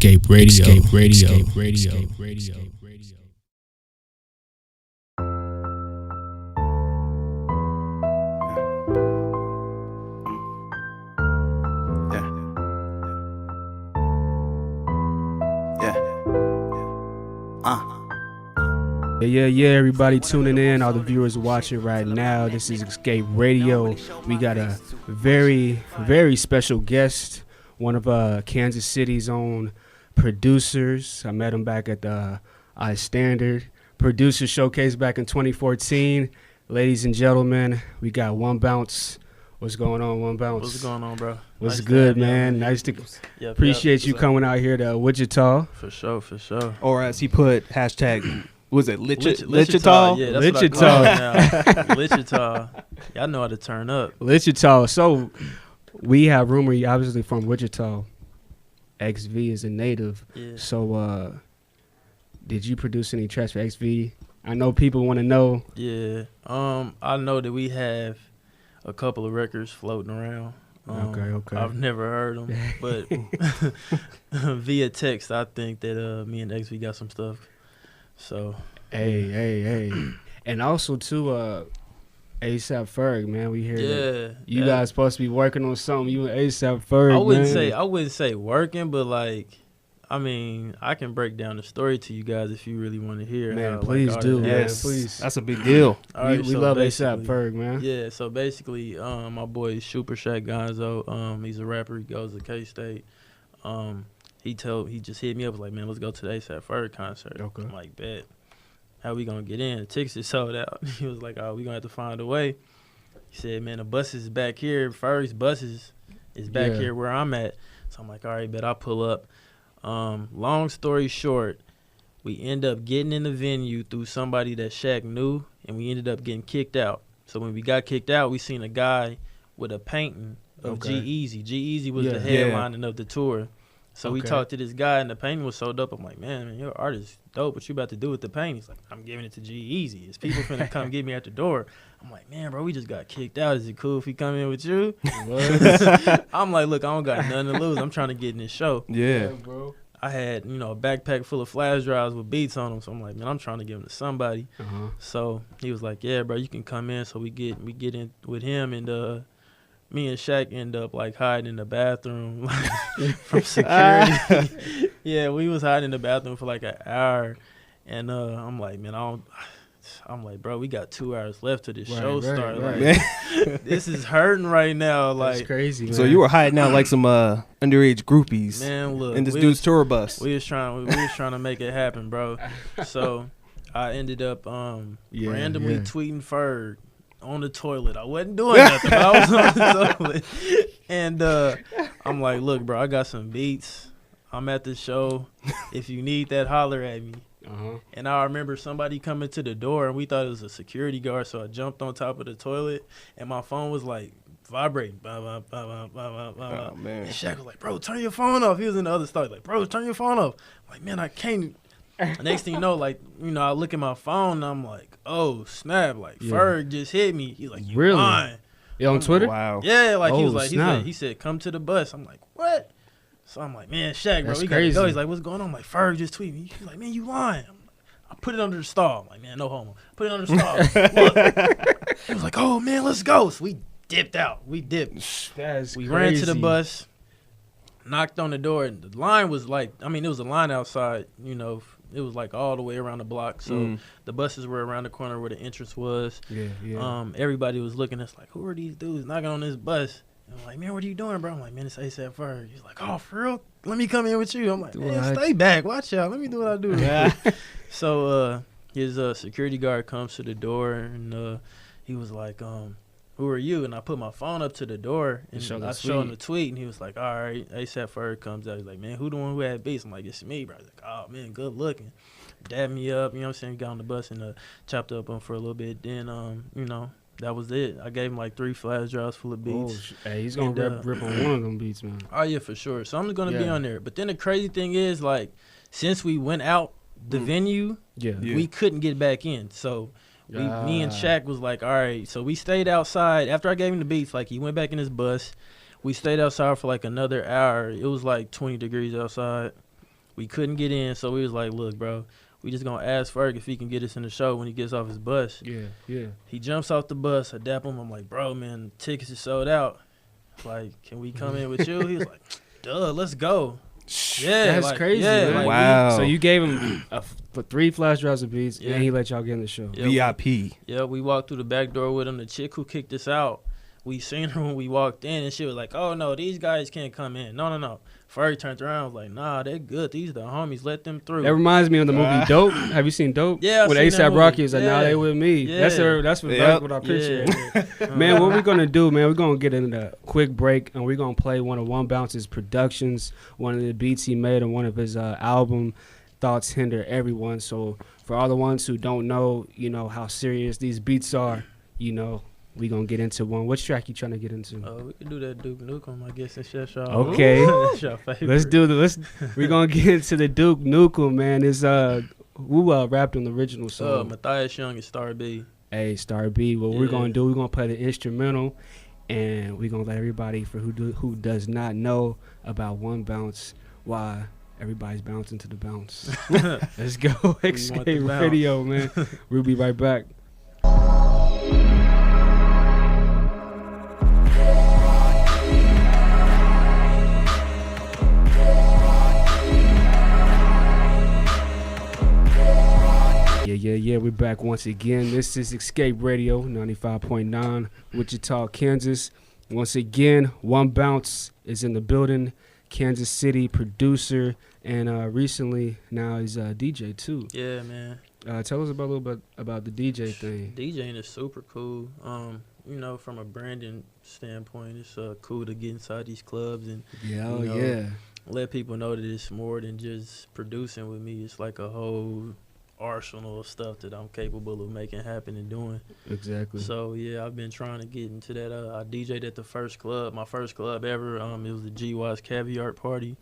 Escape Radio. Escape Radio. Escape Radio. Escape Radio. Radio. Yeah, everybody tuning in, all the viewers watching right now. This is Escape Radio. We got a very, very special guest, one of Kansas City's own producers. I met him back at the iStandard Producer Showcase back in 2014. Ladies and gentlemen, we got 1Bounce. What's going on, 1Bounce? What's going on, bro? What's nice good, man? Nice to appreciate you coming out here to Wichita. For sure, for sure. Or as he put, hashtag... Was it Wichita? Yeah, that's Wichita. What I call it now. Wichita. Y'all know how to turn up. Wichita. So we have rumor you obviously from Wichita. XV is a native. Yeah. So did you produce any tracks for XV? I know people want to know. Yeah. I know that we have a couple of records floating around. Okay. I've never heard them, but via text, I think that me and XV got some stuff. So hey, and also too, Asap Ferg, man, we hear that you yeah. guys supposed to be working on something. You and Asap Ferg, I wouldn't say working, but like, I mean, I can break down the story to you guys if you really want to hear. Man, please do, man, please. That's a big deal. We love Asap Ferg, man. Yeah, so basically, my boy Super Shaq Gonzo, he's a rapper. He goes to K-State. He just hit me up, was like, man, let's go to the Asap Ferg concert. Okay. I'm like, bet. How we gonna get in? The tickets is sold out. He was like, oh, we gonna have to find a way. He said, man, the buses is back here. Ferg's buses is back here where I'm at. So I'm like, all right, bet I'll pull up. Long story short, we end up getting in the venue through somebody that Shaq knew, and we ended up getting kicked out. So when we got kicked out, we seen a guy with a painting of G-Eazy. G-Eazy was the headlining of the tour. So we talked to this guy, and the painting was sold up. I'm like, man, your art is dope. What you about to do with the painting? He's like, I'm giving it to G-Eazy. Is people finna come get me at the door? I'm like, man, bro, we just got kicked out. Is it cool if we come in with you? I'm like, look, I don't got nothing to lose. I'm trying to get in this show. Yeah, bro. I had, a backpack full of flash drives with beats on them. So I'm like, man, I'm trying to give them to somebody. So he was like, yeah, bro, you can come in. So we get in with him, and me and Shaq end up like hiding in the bathroom from security. Yeah, we was hiding in the bathroom for like an hour, and I'm like, man, I'm like, bro, we got 2 hours left to this show start. Right. Like, this is hurting right now. Like, that's crazy, man. So you were hiding out like some underage groupies, man. Look, in this dude's tour bus. We was trying to make it happen, bro. So I ended up randomly tweeting Ferg on the toilet. I wasn't doing nothing, but I was on the toilet. And I'm like, look, bro, I got some beats. I'm at the show. If you need that, holler at me. And I remember somebody coming to the door, and we thought it was a security guard, so I jumped on top of the toilet, and my phone was like vibrating. Bah, bah, bah, bah, bah, bah, bah. Oh, man. And Shaq was like, bro, turn your phone off. He was in the other store. Like, bro, turn your phone off. I'm like, man, I can't. Next thing you know, I look at my phone, and I'm like, oh, snap. Like, Ferg just hit me. He's like, you really? lying. Yeah, on Twitter? Wow. Yeah, like, snap. he said, come to the bus. I'm like, what? So I'm like, man, Shaq, bro, That's we crazy. gotta go. He's like, what's going on? I'm like, Ferg just tweeted me. He's like, man, you lying. I put it under the stall. I'm like, man, no homo. Put it under the stall. Look. He was like, oh, man, let's go. So we dipped out. We dipped. That's we crazy. ran to the bus, knocked on the door, and the line was like, it was a line outside, it was like all the way around the block. So the buses were around the corner where the entrance was. Yeah. Everybody was looking at us like, who are these dudes knocking on this bus? And I'm like, man, what are you doing, bro? I'm like, man, it's Asap Ferg. He's like, oh, for real? Let me come in with you. I'm like, man, stay back. Watch out. Let me do what I do. So his security guard comes to the door, and he was like, who are you? And I put my phone up to the door, and I showed him the tweet, and he was like, all right. Asap Ferg comes out. He's like, man, who the one who had beats? I'm like, it's me, bro. He's like, oh, man, good looking. Dabbed me up, you know what I'm saying? Got on the bus and chopped up him for a little bit. Then, that was it. I gave him like 3 flash drives full of beats. Hey, he's going to rip on one of them beats, man. Oh, yeah, for sure. So I'm going to be on there. But then the crazy thing is, like, since we went out the venue, we couldn't get back in. So me and Shaq was like, all right. So we stayed outside. After I gave him the beats, like, he went back in his bus. We stayed outside for like another hour. It was like 20 degrees outside. We couldn't get in, so we was like, look, bro, we just gonna ask Ferg if he can get us in the show when he gets off his bus. Yeah. He jumps off the bus. I dap him. I'm like, bro, man, tickets is sold out. Like, can we come in with you? He was like, duh, let's go. Yeah, that's like, crazy. Yeah, Man. like, Wow. So you gave him for 3 flash drives of beats, Yeah. and he let y'all get in the show. VIP. Yeah, we walked through the back door with him. The chick who kicked us out, we seen her when we walked in, and she was like, oh, no, these guys can't come in. No. Ferg turned around and was like, nah, they're good. These the homies. Let them through. That reminds me of the movie Dope. Have you seen Dope? Yeah, I've with seen that ASAP Rocky movie. is like, Yeah. nah, they with me. Yeah. That's what I picture. Yeah. Man, what we're gonna do, man? We're gonna get in a quick break, and we're gonna play one of 1Bounce's productions, one of the beats he made on one of his album. Thoughts hinder everyone. So for all the ones who don't know, you know how serious these beats are, you know. We gonna get into one. Which track you trying to get into? We can do that Duke Nukem, I guess. It's just y'all. Okay. That's your favorite. Let's do we gonna get into the Duke Nukem, man. It's who rapped on the original song? Matthias Young and Star B. Hey, Star B. What we're Yeah. gonna do? We're gonna play the instrumental, and we're gonna let everybody who does not know about 1Bounce why everybody's bouncing to the bounce. Let's go, want the XK bounce. Radio, man. We'll be right back. Yeah, we're back once again. This is Escape Radio 95.9, Wichita, Kansas. Once again, 1Bounce is in the building, Kansas City producer, and recently now he's a DJ too. Yeah, man. Tell us a little bit about the DJ thing. DJing is super cool. You know, from a branding standpoint, it's cool to get inside these clubs and let people know that it's more than just producing with me. It's like a whole arsenal of stuff that I'm capable of making happen and doing. Exactly. So yeah, I've been trying to get into that. I DJ'd at the first club, my first club ever. It was the GY's Caviar Party.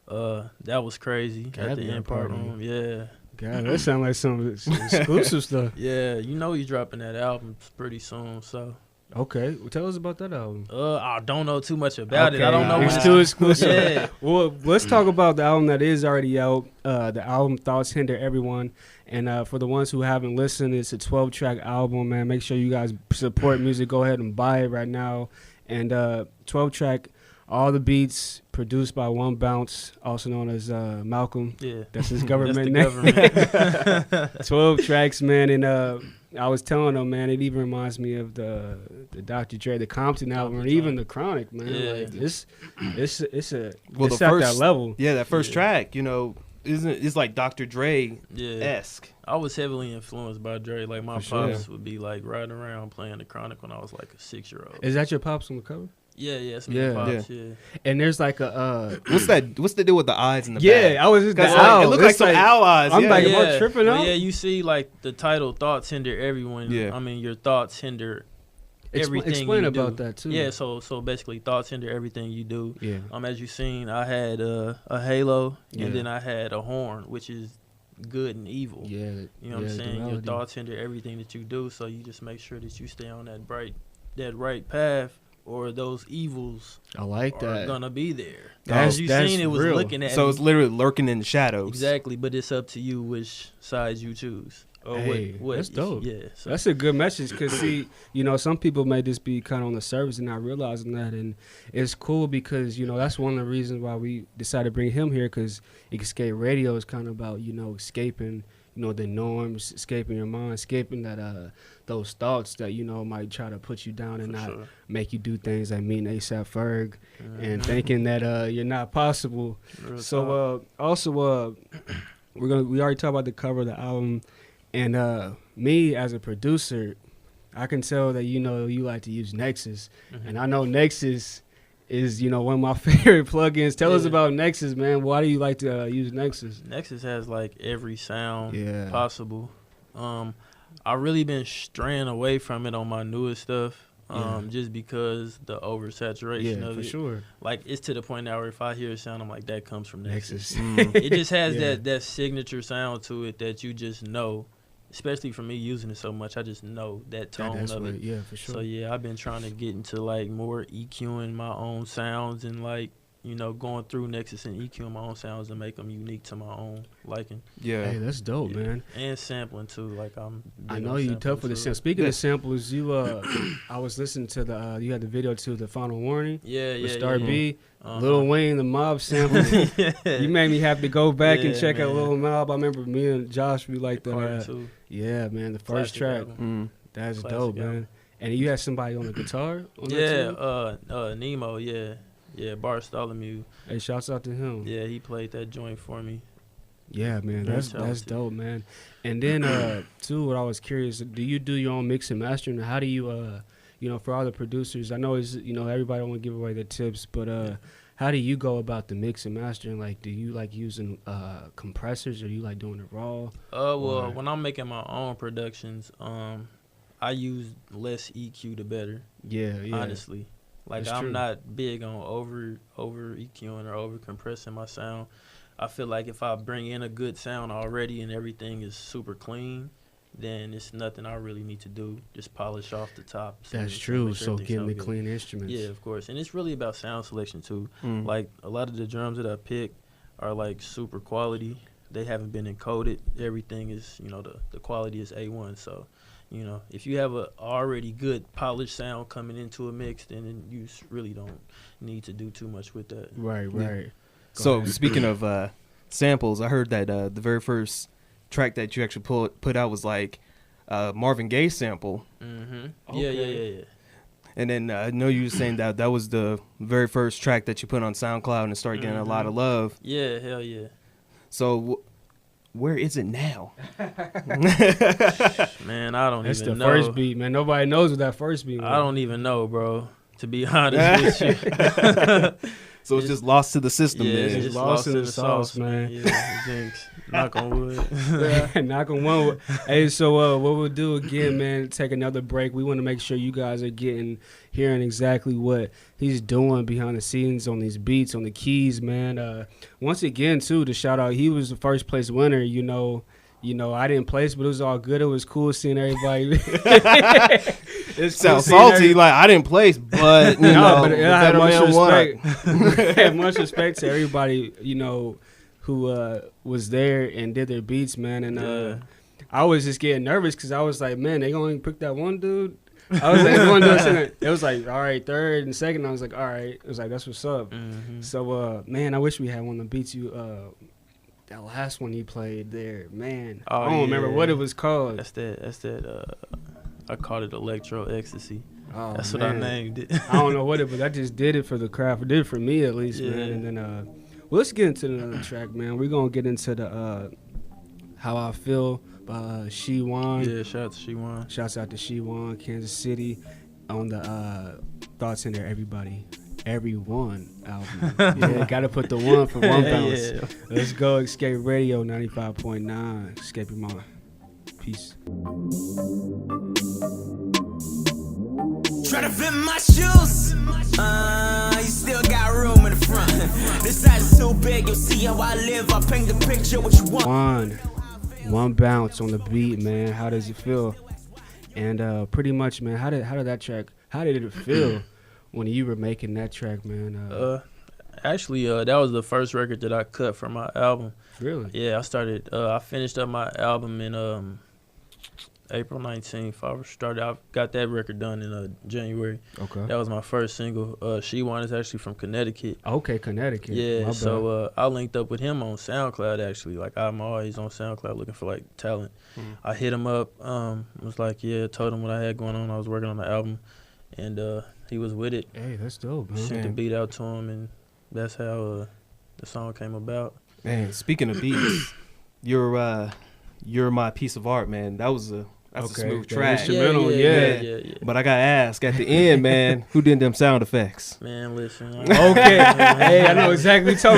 That was crazy. At the Caviar Empire Party. Room. Yeah. God, that sounds like some exclusive stuff. Yeah, you know he's dropping that album pretty soon. So Okay, well, tell us about that album. I don't know too much about it. I don't know. It's when too exclusive. Yeah. Well, let's talk about the album that is already out. The album Thoughts Hinder Everyone. And for the ones who haven't listened, it's a 12-track album, man. Make sure you guys support music. Go ahead and buy it right now. And 12-track, all the beats produced by 1Bounce, also known as Malcolm. Yeah. That's his government That's name. the government. 12 tracks, man. And I was telling them, man, it even reminds me of the Dr. Dre, the Compton album, or even the Chronic, man. Yeah. Like it's at the that level. Yeah, that first Yeah. track, you know, it's like Dr. Dre Yeah. esque. I was heavily influenced by Dre. Like my For sure. pops would be like riding around playing the Chronic when I was like a 6-year-old. Is that your pops on the cover? Yeah, it's Yeah. my pops. Yeah. And there's like a What's the deal with the eyes in the back? I was just Because gonna it looks like some owl eyes. I'm yeah. like, yeah. am I tripping But out? yeah, you see like the title "Thoughts Hinder Everyone." Yeah. I mean, your thoughts hinder everything. Explain you about do. that too. Yeah, so basically, thoughts hinder everything you do. Yeah. As you seen, I had a halo, Yeah. and then I had a horn, which is good and evil. Yeah. You know what I'm saying? Your duality. thoughts hinder everything that you do, so you just make sure that you stay on that right path, or those evils I like are that. gonna be there. That's- As you that's seen, it was real. looking at So me. it's literally lurking in the shadows. Exactly, but it's up to you which sides you choose. Or Hey, what that's dope. Yeah. So That's a good message because, see, you know, some people may just be kind of on the surface and not realizing that. And it's cool because, you know, that's one of the reasons why we decided to bring him here, because Escape Radio is kind of about, you know, escaping, you know, the norms, escaping your mind, escaping that those thoughts that, you know, might try to put you down and for not sure. make you do things like meeting Asap Ferg and Mhm. thinking that you're not possible. Real talk. So also we already talked about the cover of the album, and me as a producer, I can tell that, you know, you like to use Nexus, Mhm. and I know Nexus is, you know, one of my favorite plugins. Tell us Yeah. about Nexus, man. Why do you like to use Nexus? Nexus has like every sound Yeah. possible. I really been straying away from it on my newest stuff. Yeah. Just because the oversaturation Yeah, of for it. sure. Like it's to the point now where if I hear a sound, I'm like, that comes from Nexus. Nexus. It just has Yeah. that signature sound to it that you just know. Especially for me using it so much, I just know that tone That's of what, it. yeah, for sure. So yeah, I've been trying to get into like more EQing my own sounds and like going through Nexus and EQing my own sounds and make them unique to my own liking. Yeah. Hey, that's dope, man. And sampling too. Like I know you tough with the sample. Speaking of samples, you I was listening to you had the video to the Final Warning. Yeah. Star B, Lil Wayne, the Mob sample. You made me have to go back and check out Lil Mob. I remember me and Josh, we like the yeah, man, the first track. That's classic dope, album. Man. And you had somebody on the guitar on that too? Nemo, yeah, Bartholomew. Hey, shouts out to him. Yeah, he played that joint for me. Yeah, man, that's dope, man. And then too, what I was curious, do you do your own mix and mastering? How do you for all the producers, I know it's everybody don't want to give away the tips, but how do you go about the mix and mastering? Like, do you like using compressors, or do you like doing it raw? Well, when I'm making my own productions, I use less EQ the better. Yeah. Honestly, like that's I'm true. Not big on over EQing or over compressing my sound. I feel like if I bring in a good sound already and everything is super clean, then it's nothing I really need to do. Just polish off the top. That's true. So getting the clean instruments. Yeah, of course. And it's really about sound selection too. Like a lot of the drums that I pick are like super quality. They haven't been encoded. Everything is, the quality is A1. So, if you have a already good polished sound coming into a mix, then you really don't need to do too much with that. Right. Yeah. So speaking of samples, I heard that the very first track that you actually put out was like Marvin Gaye sample. Mm-hmm. Okay. Yeah. And then I know you were saying that was the very first track that you put on SoundCloud and started getting a lot of love. Yeah, hell yeah. So where is it now? Man, I don't That's even know. That's the first beat, man. Nobody knows what that first beat was. I don't even know, bro, to be honest with you. So it's just lost to the system. Yeah, man. it's just lost in the sauce, man. Yeah, jinx. Knock on wood. Knock on wood. Hey, so what we'll do again, man, take another break. We want to make sure you guys are hearing exactly what he's doing behind the scenes on these beats, on the keys, man. Once again, too, to shout out, he was the first place winner, I didn't place, but it was all good. It was cool seeing everybody. It sounds salty, like I didn't place, but but I had much respect. I had much respect to everybody, who was there and did their beats, man. And I was just getting nervous because I was like, man, they gonna pick that one dude. I was like, it was like, all right, third and second. I was like, all right. It was like, that's what's up. Mm-hmm. So, man, I wish we had one of the beats you. That last one you played there, man. I don't remember what it was called. That's that. I called it Electro Ecstasy. Oh, that's man. what I named it. I don't know what it, but I just did it for the craft. It did it for me at least, man. And then, well, let's get into another track, man. We're gonna get into the How I Feel by She-Wan. Yeah, shout out to She-Wan. Shouts out to She-Wan, Kansas City, on the Thoughts in There, Everyone album. Yeah, gotta put the one for 1Bounce. Yeah. Let's go, Escape Radio 95.9. Escape your mind. Peace. Try to fit my shoes. You still got room in the front. This size is too big. You'll see how I live. I paint the picture what you want. 1Bounce on the beat, man. How does it feel? And pretty much, man, how did that track? How did it feel when you were making that track, man? Actually, that was the first record that I cut from my album. Really? Yeah, I finished up my album in April 19th. I got that record done in January. Okay. That was my first single. She-Wan is actually from Connecticut. Okay, Connecticut. Yeah, so I linked up with him on SoundCloud, actually. Like, I'm always on SoundCloud looking for, like, talent. I hit him up, was like, told him what I had going on. I was working on the album, and he was with it. Hey, that's dope, man. Sent the beat out to him, and that's how the song came about. Man, speaking of beats, you're my piece of art, man. That's a smooth track. Instrumental, yeah. But I gotta ask at the end, man, who did them sound effects? Man, listen. Okay, hey, I know exactly because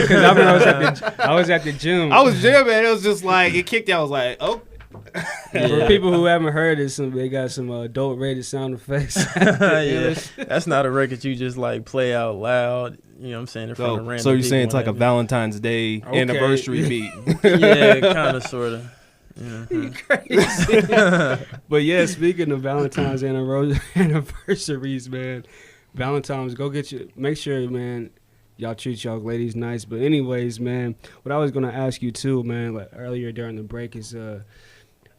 I was at the gym. I was jamming. It was just like it kicked out. I was like, oh. For people who haven't heard it, they got some adult rated sound effects. Yeah, that's not a record you just like play out loud. You know what I'm saying? In front of random so you're saying it's like a Valentine's Day anniversary beat? Yeah, kind of, sort of. You crazy. But yeah, speaking of Valentine's anniversaries, man, Valentine's, make sure, man, y'all treat y'all ladies nice. But anyways, man, what I was gonna ask you too, man, like earlier during the break is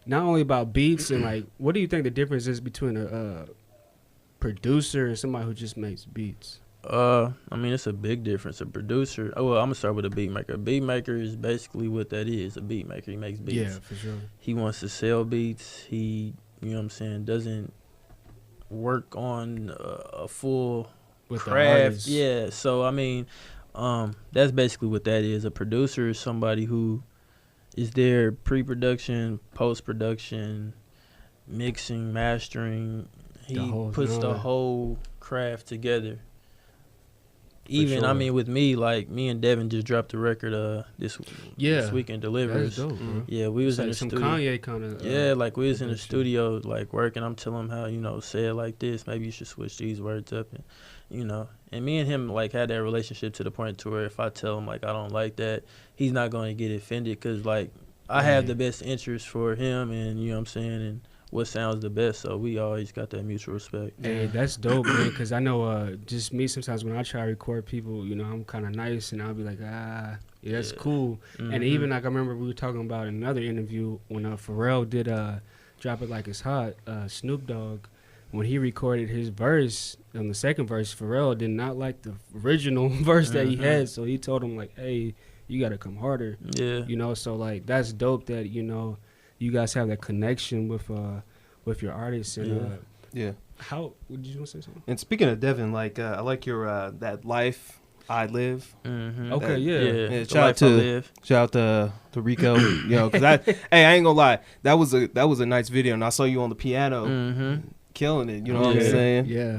not only about beats and like, what do you think the difference is between a producer and somebody who just makes beats? I mean, it's a big difference. A producer. Oh, well, I'm gonna start with a beat maker. A beat maker is basically what that is. A beat maker. He makes beats. Yeah, for sure. He wants to sell beats. He, you know what I'm saying, doesn't work on a full With the craft. artists. Yeah. So I mean, that's basically what that is. A producer is somebody who is there pre-production, post-production, mixing, mastering. He puts the whole craft together. Even sure. I mean, with me, like me and Devin just dropped a record this weekend. Delivers. That's dope, bro. Yeah, we was It's in like the some studio. Kanye kind of. Yeah, like we was in the studio, like working. I'm telling him how, you know, say it like this. Maybe you should switch these words up, and you know. And me and him like had that relationship to the point to where if I tell him like I don't like that, he's not going to get offended because like I have the best interest for him, and you know what I'm saying, and what sounds the best. So we always got that mutual respect. Hey, that's dope, man. Because I know, just me sometimes when I try to record people, you know, I'm kind of nice, and I'll be like, yeah, that's cool. Mm-hmm. And even like I remember we were talking about in another interview when Pharrell did Drop It Like It's Hot. Snoop Dogg, when he recorded his verse on the second verse, Pharrell did not like the original verse that he had, so he told him like, hey, you got to come harder. Yeah. You know, so like that's dope that, you know, you guys have that connection with your artists. And how would you want to say something? And speaking of Devin, like I like your that Life I Live. Mm-hmm. Okay, yeah. Shout out to Rico. You know, because I ain't gonna lie, that was a nice video, and I saw you on the piano, killing it. You know what I'm saying? Yeah.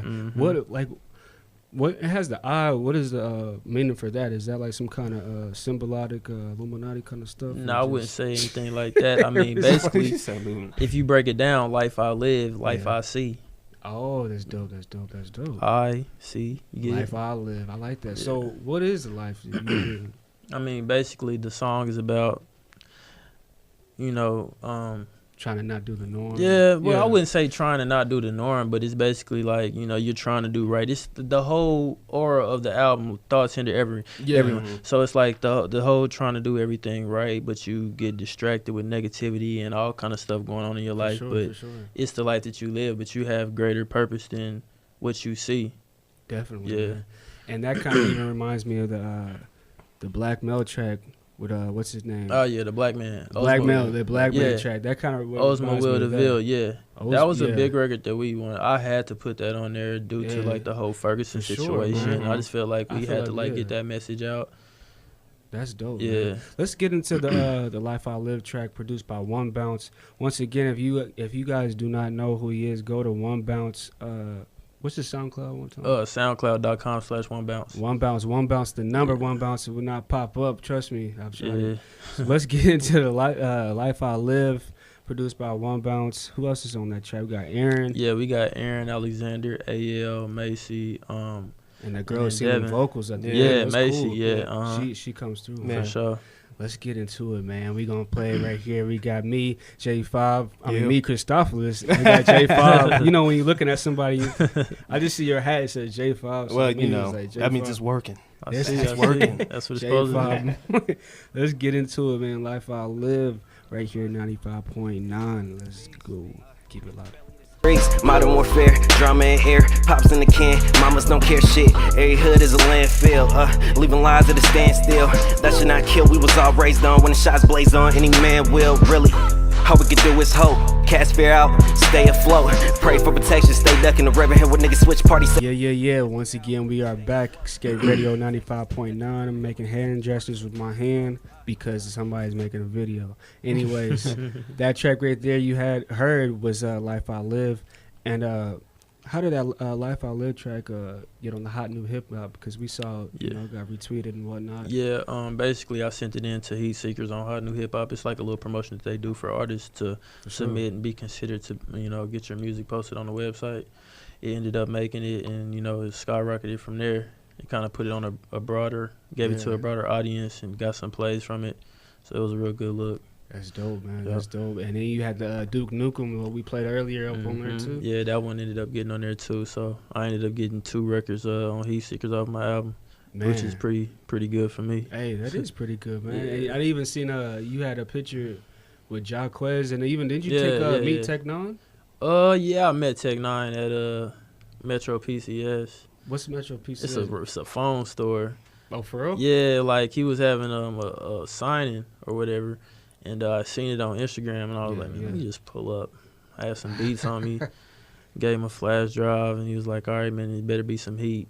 What it has the eye? What is the meaning for that? Is that like some kind of symbolic Illuminati kind of stuff? No, I wouldn't say anything like that. I mean, basically, if you break it down, life I live, life I see. Oh, that's dope. That's dope. That's dope. I see. You get life I live. I like that. Yeah. So, what is the life you live? I mean, basically, the song is about, you know, trying to not do the norm. Yeah, well, I wouldn't say trying to not do the norm, but it's basically like, you know, you're trying to do right. It's the whole aura of the album, thoughts hinder everyone. So it's like the whole trying to do everything right, but you get distracted with negativity and all kind of stuff going on in your life. But it's the life that you live, but you have greater purpose than what you see. Definitely. Yeah. Man. And that kind of even reminds me of the Black Mel track. With what's his name? Oh yeah, the Black Man. The Black Man track. That kind of Osmo Will DeVille. Yeah, that was a big record that we wanted. I had to put that on there due to like the whole Ferguson situation. I just felt like we had to get that message out. That's dope. Yeah. Man. Let's get into the Life I Live track produced by 1Bounce. Once again, if you guys do not know who he is, go to 1Bounce. What's the SoundCloud one time? SoundCloud.com/1Bounce. 1Bounce. The number 1Bounce will not pop up. Trust me. I've tried it. So let's get into the Life I Live, produced by 1Bounce. Who else is on that track? We got Aaron. Yeah, we got Aaron, Alexander, AL, Macy, and the girl singing vocals at the end. Yeah, Macy. Cool, yeah, she comes through for sure. Let's get into it, man. We gonna play it right here. We got me, J5. Me, Christophilus. We got J5. You know, when you're looking at somebody, I just see your hat. It says J5. So well, you know, like that means it's working. It's working. That's what it's supposed to be. Let's get into it, man. Life I Live right here, 95.9. Let's go. Keep it locked. Modern warfare, drama in air, pops in the can, mamas don't care shit. Every hood is a landfill, leaving lives at a standstill. That should not kill, we was all raised on. When the shots blaze on, any man will, really. All we can do is hope, cast fear out, stay afloat. Pray for protection, stay ducking the river here with niggas switch parties. Yeah. Once again, we are back. Escape Radio 95.9. I'm making hand gestures with my hand because somebody's making a video. Anyways, that track right there you had heard was Life I Live. And how did that Life I Live track get on the hot new hip hop? Because we saw, you know, got retweeted and whatnot. Yeah, basically I sent it in to Heat Seekers on Hot New Hip Hop. It's like a little promotion that they do for artists to submit and be considered to, you know, get your music posted on the website. It ended up making it, and, you know, it skyrocketed from there. It kind of put it on a broader, gave it to a broader audience and got some plays from it. So it was a real good look. That's dope, man. That's dope. And then you had the Duke Nukem, what we played earlier, up on there, too. Yeah, that one ended up getting on there, too. So I ended up getting 2 records on Heat Seekers off my album. Man. which is pretty good for me. Hey, that is pretty good, man. Yeah. I even seen you had a picture with Jacquez, and even didn't you Yeah, meet yeah. Tech Nine? Yeah, I met Tech Nine at Metro PCS. What's Metro PCS? It's a phone store. Oh, for real? Yeah, like he was having a signing or whatever, and I seen it on Instagram, and I was Yeah, like, man, yeah. let me just pull up. I had some beats on me. Gave him a flash drive, and he was like, all right, man, it better be some heat.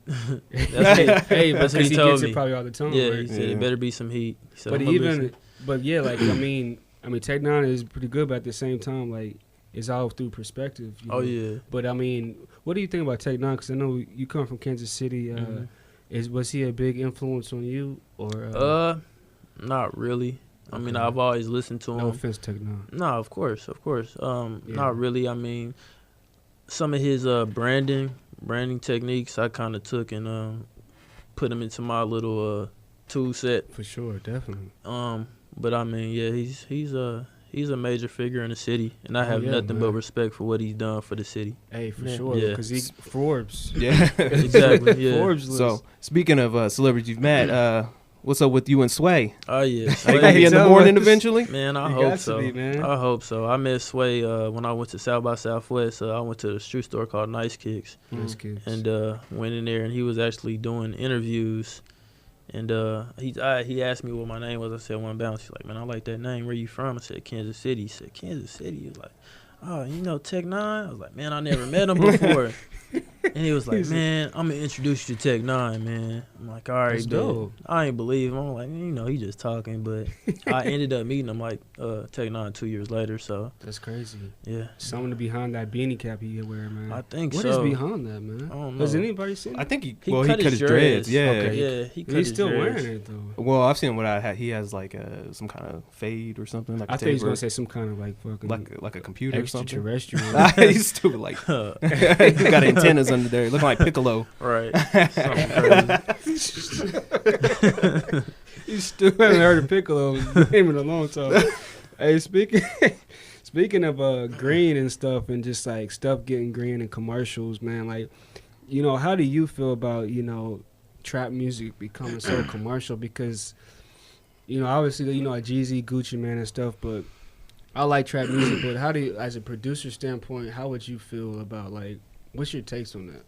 Hey, That's because what he he told gets me. it probably all the time. Yeah, right? he said Yeah. it better be some heat. He said, But "I'ma even, listen." but yeah, like I mean, Tech Nine is pretty good, but at the same time, like it's all through perspective. You know? Oh yeah. But I mean, what do you think about Tech Nine? Because I know you come from Kansas City. Mhm. Was he a big influence on you, or Not really. I mean, Okay. I've always listened to him. no offense, Tech Nine? No, of course. Yeah. Not really. I mean, some of his branding techniques I kind of took and put them into my little tool set. For sure, definitely. But I mean, yeah, he's a major figure in the city, and I have yeah, nothing man. but respect for what he's done for the city. Hey, for Yeah. sure, Yeah. because he Forbes. Yeah. Exactly. Yeah. Forbes list. So speaking of celebrities you've met, what's up with you and Sway? Oh yeah. Are you Sway, gonna be in the tell morning us. eventually? man, I You hope got to so. be, man. I hope so. I met Sway when I went to South by Southwest. I went to a shoe store called Nice Kicks. Nice kids. And went in there, and he was actually doing interviews. And he asked me what my name was. I said 1Bounce. He's like, man, I like that name. Where you from? I said Kansas City. He said Kansas City. He was like, oh, you know Tech Nine? I was like, man, I never met him before. And he was like, man, I'm gonna introduce you to Tech Nine, man. I'm like, all right, That's bet. dope. I ain't believe him. I'm like, he just talking. But I ended up meeting him like Tech Nine 2 years later. So That's crazy. yeah, Someone behind that beanie cap he wear, man. I think What is so. behind that, man? I don't Has know. anybody seen I it? think he He cut cut his his dreads. dreads. Yeah. Okay. Yeah, he cut He's his still dreads. wearing it though. Well, I've seen what I had. He has like some kind of fade or something. Like I a thought he was taper. gonna say some kind of like fucking like a computer or something. extraterrestrial. He's stupid. Like he got antennas under there, looking like Piccolo. Right. Something crazy. You still haven't heard of Piccolo name in a long time. Hey, speaking of green and stuff, and just like stuff getting green in commercials, man. Like, you know, how do you feel about trap music becoming so commercial? Because obviously like Jeezy, Gucci Man, and stuff, but I like trap music. But how do you, as a producer standpoint, how would you feel about like what's your takes on that?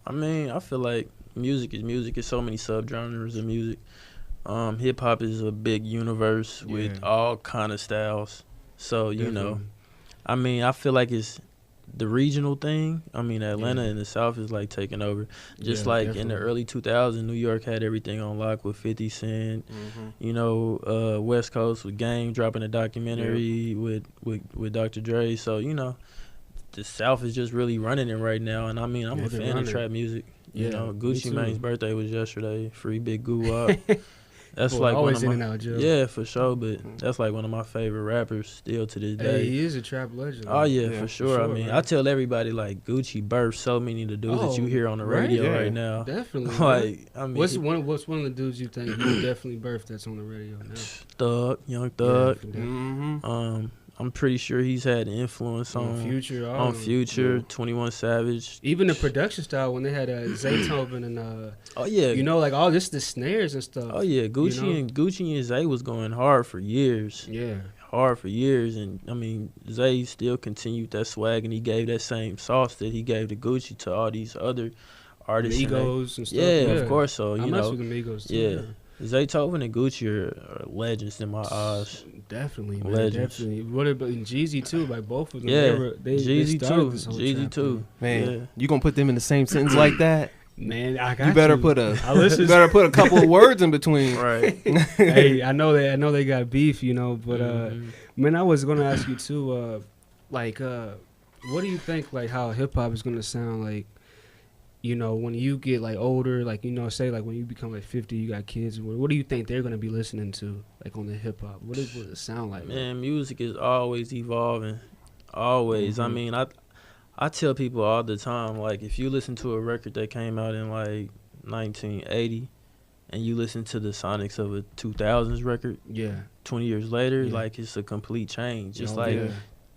I mean, I feel like music is music. There's so many subgenres of music. Hip hop is a big universe with Yeah. all kind of styles. So you know, Definitely. I mean, I feel like it's the regional thing. I mean, Atlanta Yeah. and the South is like taking over. Just Yeah, like in the definitely. early 2000s, New York had everything on lock with 50 Cent. You know, West Coast with Game dropping a documentary with Dr. Dre. So you know, the South is just really running it right now. And I mean, I'm Yeah, a they're fan of running. trap music. You Yeah, know, me Gucci too. Mane's birthday was yesterday. Free Big Goo Up. That's Boy, like one always of in my and out, Joe. yeah, for sure. But that's like one of my favorite rappers still to this Hey, day. he is a trap legend. Oh yeah, Yeah, for for sure. I sure, mean, man. I tell everybody like Gucci birthed so many of the dudes that you Oh, hear on the right? radio Yeah. right now. Definitely. man. Like I mean, What's one of the dudes you think you definitely birthed that's on the radio now? Thug, Young Thug. Yeah, Mm-hmm. I'm pretty sure he's had influence on on Future, all on of them. Future, Yeah. 21 Savage. Even the production style when they had Zaytoven and Oh yeah, like all this the snares and stuff. oh yeah, Gucci know? and Zay was going hard for years. Yeah, And I mean, Zay still continued that swag, and he gave that same sauce that he gave to Gucci to all these other artists. and they- Migos and stuff. yeah, of course. So I you mess know, with the Migos too. yeah. man. Zaytoven and Gucci are legends in my eyes. Definitely, man. Legends. Definitely. What about Jeezy too? Like both of them. Yeah, they Jeezy started too. this whole Jeezy trap too. thing. Man, Yeah. you gonna put them in the same sentence like that? Man, I got You better to. put a I listen. you better put a couple of words in between. Right. Hey, I know they got beef, but Mhm. man, I was gonna ask you too, what do you think like how hip hop is gonna sound like, when you get like older, like say like when you become like 50, you got kids, what do you think they're gonna be listening to like on the hip hop? What does it sound like? Man, music is always evolving. Always. I Mhm. mean, I tell people all the time, like, if you listen to a record that came out in like 1980 and you listen to the sonics of a 2000s record Yeah. 20 years later, Yeah. like, it's a complete change. Just Oh, like yeah.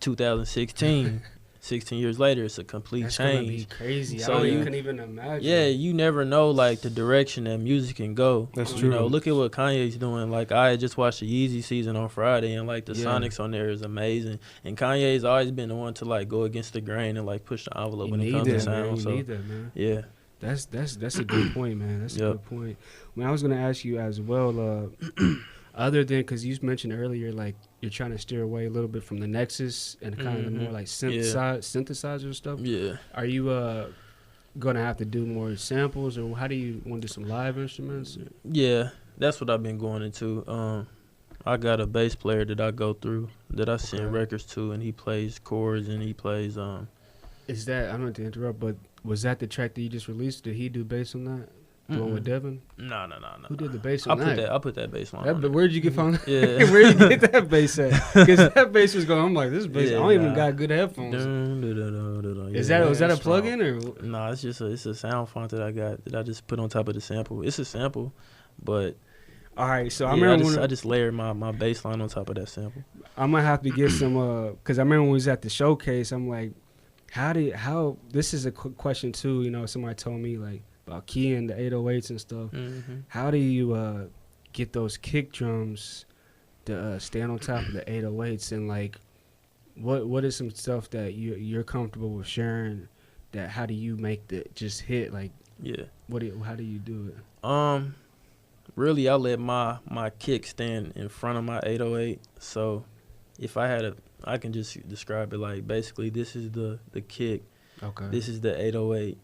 2016. 16 years later, it's a complete That's change. gonna be crazy. So I you couldn't even imagine. Yeah, you never know like the direction that music can go. That's You true. know, look at what Kanye's doing. Like I had just watched the Yeezy season on Friday, and like the Sonics on there is amazing. And Kanye's always been the one to like go against the grain and like push the envelope when it comes to sound. You need that, man. Yeah, That's a good point, man. That's a good point. When I was gonna ask you as well, other than because you mentioned earlier, like you're trying to steer away a little bit from the Nexus and kind of the more like synthesizer stuff. Yeah. Are you gonna have to do more samples, or how do you want to do some live instruments? Yeah, that's what I've been going into. I got a bass player that I go through that I send records to, and he plays chords and he plays. Is that, I don't want to interrupt, but was that the track that you just released? Did he do bass on that? The one with Devin? No. Who did the bass on that? I put that bass line on But where'd you get from? Yeah. Where'd you get that bass at? Because that bass was going, I'm like, this bass, I don't even got good headphones. Was that a plug-in or? No, it's a sound font that I got that I just put on top of the sample. It's a sample, but all right. So I remember I just layered my bass line on top of that sample. I'm gonna have to get some because I remember when we was at the showcase. I'm like, how this is a question too. You know, somebody told me like about keying the 808s and stuff. Mm-hmm. How do you get those kick drums to stand on top of the 808s, and like what is some stuff that you're comfortable with sharing? That how do you make the just hit like? Yeah. How do you do it? Really, I let my kick stand in front of my 808. So if I can just describe it like basically this is the kick. Okay. This is the 808.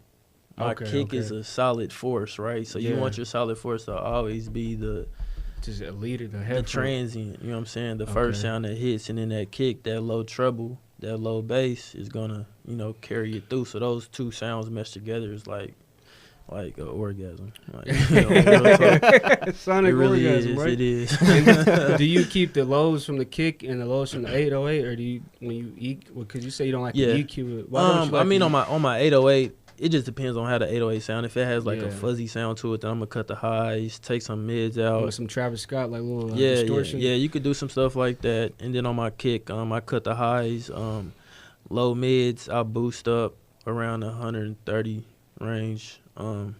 My kick is a solid force, right? So you want your solid force to always be just a leader, the transient, you know what I'm saying? The first sound that hits, and then that kick, that low treble, that low bass is gonna, carry it through. So those two sounds meshed together is like an orgasm. Like, sonic it really orgasm, is, right? It is. Do you keep the lows from the kick and the lows from the 808, or do you when you EQ? Because you say you don't like to EQ it. Why don't you like on my 808. It just depends on how the 808 sound. If it has like a fuzzy sound to it, then I'm gonna cut the highs, take some mids out. With some Travis Scott, like little distortion. Yeah, you could do some stuff like that. And then on my kick, I cut the highs, low mids, I boost up around 130 range. A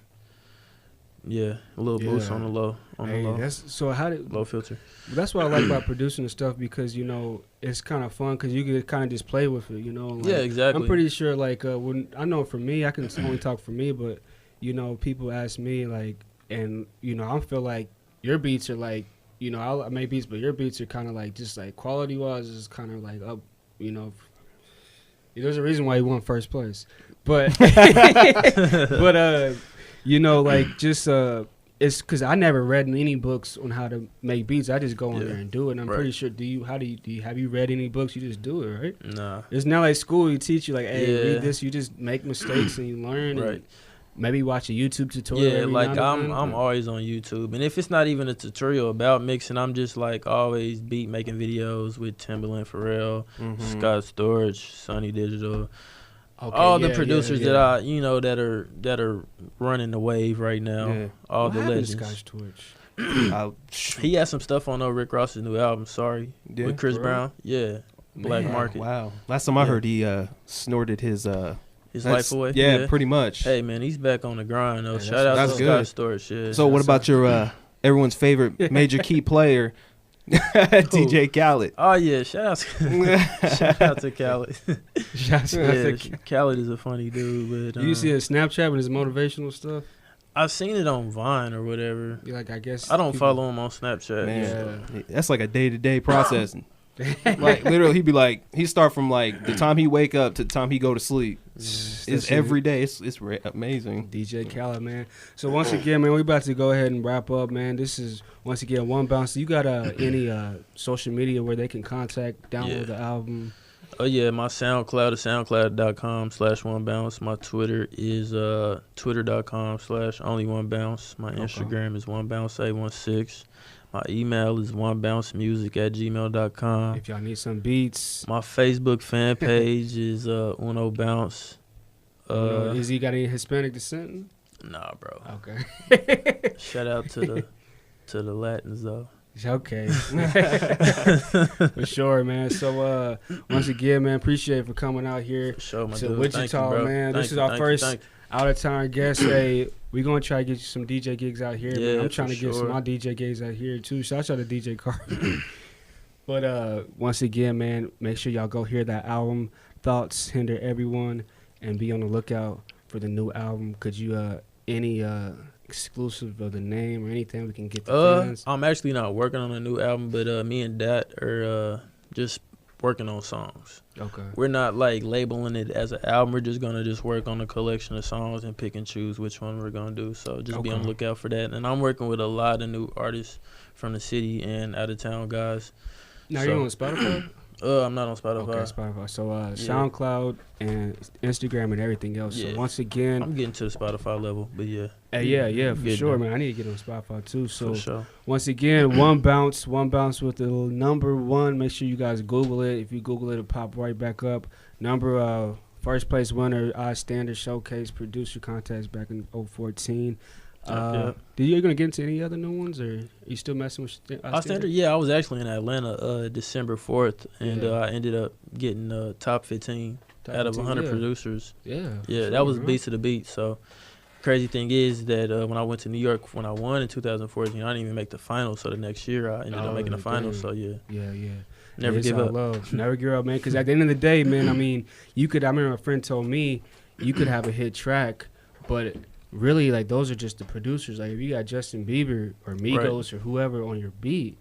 little boost on the low. Low filter. That's what I like about producing the stuff, because it's kind of fun because you can kind of just play with it. Like, yeah, exactly. I'm pretty sure when I know for me, I can only talk for me, but people ask me like, and I feel like your beats are like, I make beats, but your beats are kind of like just like quality wise is kind of like up. There's a reason why you won first place, but like just it's because I never read any books on how to make beats. I just go in there and do it. And I'm pretty sure. Have you read any books? You just do it, right? Nah. It's not like school. You teach you like, hey, read this. You just make mistakes and you learn. Right. And maybe watch a YouTube tutorial. Yeah, like I'm always on YouTube, and if it's not even a tutorial about mixing, I'm just like always beat making videos with Timbaland, Pharrell, Scott Storch, Sonny Digital. Okay, all the producers that I, that are running the wave right now. Yeah. All the legends. Scotch Torch? He has some stuff on Rick Ross's new album. Sorry, with Chris Brown. Yeah, Black Market. Wow. Last time I heard, he snorted his life away. Yeah, pretty much. Hey man, he's back on the grind though. Shout out to Scott Storch. Yeah. So what about your everyone's favorite major key player? DJ Khaled. Oh yeah, shout out to Khaled. Khaled is a funny dude. But you see his Snapchat with his motivational stuff? I've seen it on Vine or whatever. I guess I don't follow him on Snapchat. Man, that's like a day-to-day processing. Like literally, he'd be like, he start from like the time he wake up to the time he go to sleep. It's every day. It's amazing. DJ Khaled, man. So once again, man, we about to go ahead and wrap up, man. This is once again 1Bounce. You got any social media where they can download the album? Oh yeah, my SoundCloud is soundcloud.com/1bounce. My Twitter is twitter.com/only1bounce. My Instagram is 1bounce816. My email is 1bouncemusic@gmail.com. If y'all need some beats. My Facebook fan page is 1Bounce. Is he got any Hispanic descent? Nah, bro. Okay. Shout out to the Latins though. Okay. For sure, man. So once again, man, appreciate it for coming out here. For sure, my to dude. Wichita, Thank you, man. Thank This you, is our thank first you, thank out of town guest. Hey, we're gonna try to get you some DJ gigs out here, man. Yeah, I'm trying to for get some sure. of my DJ gigs out here too. Shout out to DJ Carter. But once again, man, make sure y'all go hear that album, Thoughts Hinder Everyone, and be on the lookout for the new album. Could you any exclusive of the name or anything we can get the fans? I'm actually not working on a new album, but me and Dat are just working on songs. Okay. We're not like labeling it as an album. We're just gonna just work on a collection of songs and pick and choose which one we're gonna do. So just be on the lookout for that. And I'm working with a lot of new artists from the city and out of town guys. Now you're on Spotify? I'm not on Spotify. Okay, Spotify. So SoundCloud and Instagram and everything else. Yeah. So once again, I'm getting to the Spotify level, but yeah. Yeah, for Getting sure, there. man. I need to get on Spotify too. So For sure. once again, 1Bounce with the number 1. Make sure you guys Google it. If you Google it, it'll pop right back up. First place winner, Standard Showcase producer contest back in 2014. Yeah. You gonna get into any other new ones, or are you still messing with Standard? Yeah, I was actually in Atlanta December 4th, and I ended up getting top 15 out of 100 producers. Yeah, Yeah, sure, that was bro. Beats of the Beat. So crazy thing is that when I went to New York when I won in 2014, I didn't even make the finals. So the next year I ended up making the finals. So yeah, never It's give all up. love. Never give up, man. Because at the end of the day, man, I mean, I remember a friend told me you could have a hit track, but really, like, those are just the producers. Like, if you got Justin Bieber or Migos or whoever on your beat,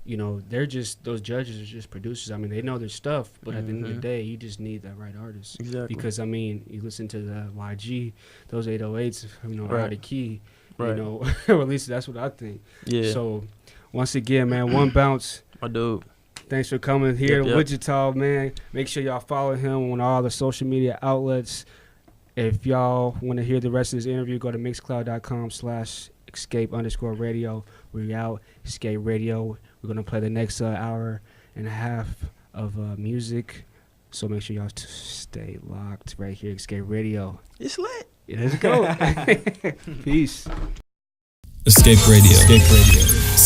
you know, those judges are just producers. I mean, they know their stuff, but at the end of the day, you just need that right artist. Exactly. Because, I mean, you listen to the YG, those 808s, you know, are out of key. You know, or at least that's what I think. Yeah. So, once again, man, 1Bounce. My dude. Thanks for coming here to Yep. Wichita, man. Make sure y'all follow him on all the social media outlets. If y'all want to hear the rest of this interview, go to mixcloud.com/escape_radio. We're out, Escape Radio. We're going to play the next hour and a half of music. So make sure y'all stay locked right here, Escape Radio. It's lit. Yeah, let's go. Peace. Escape Radio. Escape Radio.